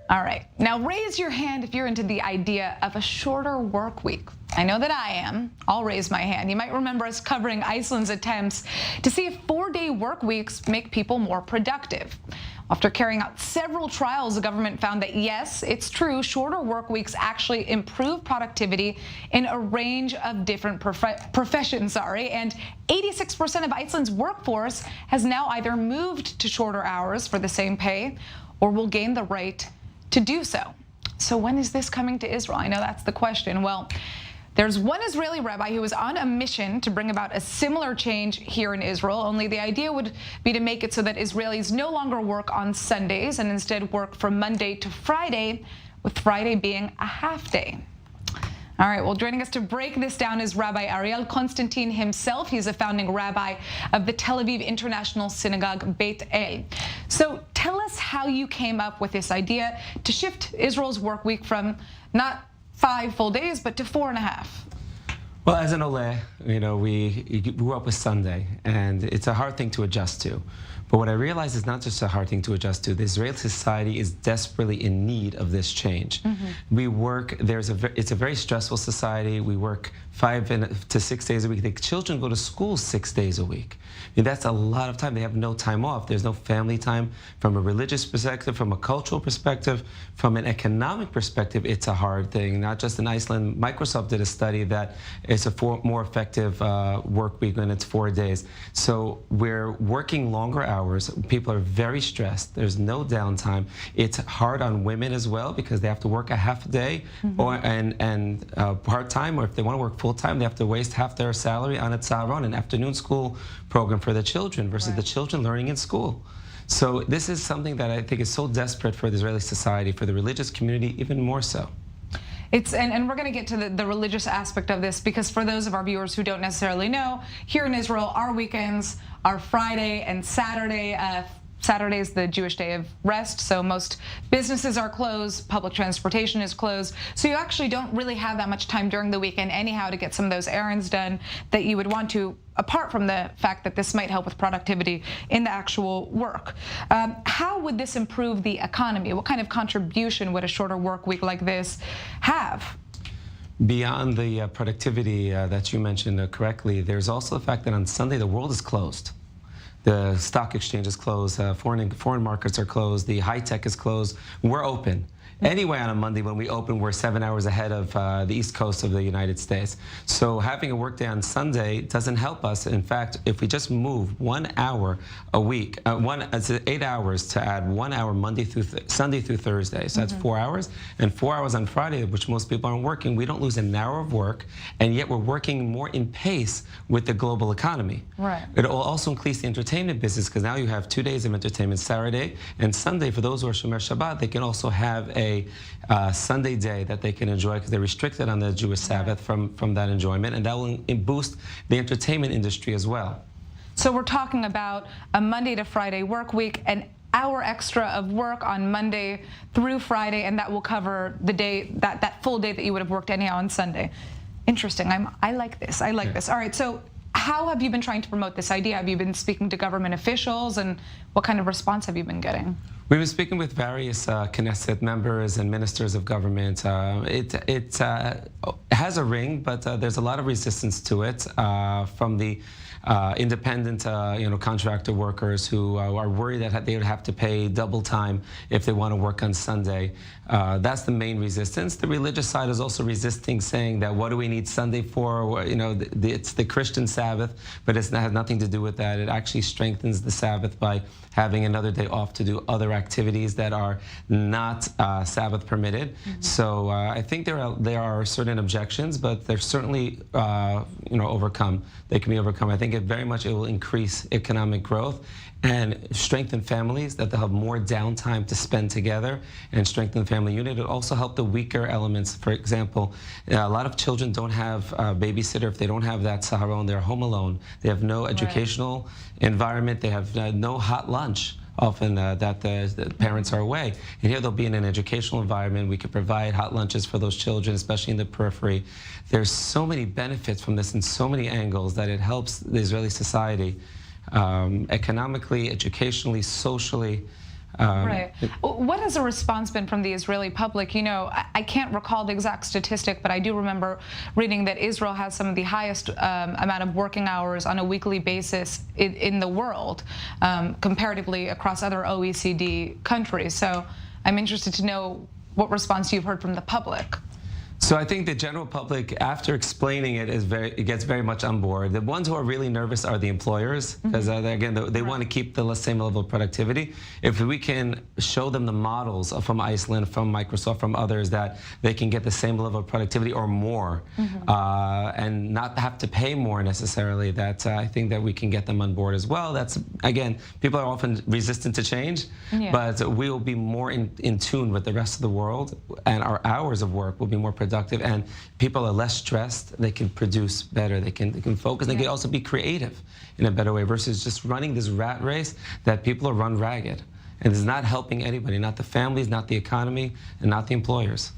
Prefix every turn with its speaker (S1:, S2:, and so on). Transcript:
S1: All right, now raise your hand if you're into the idea of a shorter work week. I know that I am. I'll raise my hand. You might remember us covering Iceland's attempts to see if 4-day work weeks make people more productive. After carrying out several trials, the government found that yes, it's true, shorter work weeks actually improve productivity in a range of different professions, and 86% of Iceland's workforce has now either moved to shorter hours for the same pay or will gain the right to do so. So when is this coming to Israel? I know that's the question. Well, there's one Israeli rabbi who is on a mission to bring about a similar change here in Israel, only the idea would be to make it so that Israelis no longer work on Sundays and instead work from Monday to Friday, with Friday being a half day. All right, well, joining us to break this down is Rabbi Ariel Constantine himself. He's a founding rabbi of the Tel Aviv International Synagogue, Beit El. So tell us how you came up with this idea to shift Israel's work week from not 5 full days, but to 4.5.
S2: Well, as an Oleh, we grew up with Sunday, and it's a hard thing to adjust to. But what I realized is not just a hard thing to adjust to. The Israeli society is desperately in need of this change. We work, it's a very stressful society. We work 5 to 6 days a week. The children go to school 6 days a week. I mean, that's a lot of time. They have no time off. There's no family time. From a religious perspective, from a cultural perspective, from an economic perspective, it's a hard thing. Not just in Iceland. Microsoft did a study that it's a more effective work week when it's 4 days. So we're working longer hours. People are very stressed. There's no downtime. It's hard on women as well because they have to work a half a day and part-time, or if they want to work full-time, they have to waste half their salary on a tzaron, an afternoon school program for the children, versus the children learning in school. So this is something that I think is so desperate for the Israeli society, for the religious community even more so.
S1: And we're going to get to the religious aspect of this, because for those of our viewers who don't necessarily know, here in Israel, our weekends are Friday and Saturday. Saturday is the Jewish day of rest, so most businesses are closed, public transportation is closed, so you actually don't really have that much time during the weekend anyhow to get some of those errands done that you would want to, apart from the fact that this might help with productivity in the actual work. How would this improve the economy? What kind of contribution would a shorter work week like this have?
S2: Beyond the productivity that you mentioned correctly, there's also the fact that on Sunday the world is closed. The stock exchange is closed, foreign markets are closed, the high tech is closed. We're open. Anyway, on a Monday when we open, we're 7 hours ahead of the East Coast of the United States. So having a workday on Sunday doesn't help us. In fact, if we just move 1 hour a week, 8 hours to add 1 hour Sunday through Thursday, so that's 4 hours, and 4 hours on Friday, which most people aren't working, we don't lose an hour of work, and yet we're working more in pace with the global economy.
S1: Right.
S2: It will also increase the entertainment business, because now you have 2 days of entertainment, Saturday and Sunday. For those who are Shomer Shabbat, they can also have a Sunday day that they can enjoy, because they're restricted on the Jewish Sabbath from that enjoyment, and that will boost the entertainment industry as well.
S1: So we're talking about a Monday to Friday work week, an hour extra of work on Monday through Friday, and that will cover the day, that full day that you would have worked anyhow on Sunday. Interesting. I like this. I like this. All right. So how have you been trying to promote this idea? Have you been speaking to government officials, and what kind of response have you been getting?
S2: We've been speaking with various Knesset members and ministers of government. It has a ring, but there's a lot of resistance to it from the independent contractor workers who are worried that they would have to pay double time if they want to work on Sunday. That's the main resistance. The religious side is also resisting, saying that what do we need Sunday for? It's the Christian Sabbath, but it has nothing to do with that. It actually strengthens the Sabbath by having another day off to do other activities that are not Sabbath permitted. So I think there are certain objections, but they're certainly overcome. They can be overcome. I think it will increase economic growth and strengthen families, that they'll have more downtime to spend together, and strengthen the family unit. It'll also help the weaker elements. For example, a lot of children don't have a babysitter. If they don't have that saharon, they're home alone. They have no educational environment. They have no hot lunch often that the parents are away. And here they'll be in an educational environment. We could provide hot lunches for those children, especially in the periphery. There's so many benefits from this in so many angles that it helps the Israeli society economically, educationally, socially.
S1: Right. What has the response been from the Israeli public? You know, I can't recall the exact statistic, but I do remember reading that Israel has some of the highest amount of working hours on a weekly basis in the world, comparatively across other OECD countries. So I'm interested to know what response you've heard from the public.
S2: So I think the general public, after explaining it, it gets very much on board. The ones who are really nervous are the employers, because again, they want to keep the same level of productivity. If we can show them the models from Iceland, from Microsoft, from others, that they can get the same level of productivity or more, and not have to pay more necessarily, that I think that we can get them on board as well. That's, again, people are often resistant to change, but we will be more in tune with the rest of the world, and our hours of work will be more productive, and people are less stressed. They can produce better. They can focus. They can also be creative in a better way versus just running this rat race that people are run ragged, and is not helping anybody, not the families, not the economy, and not the employers.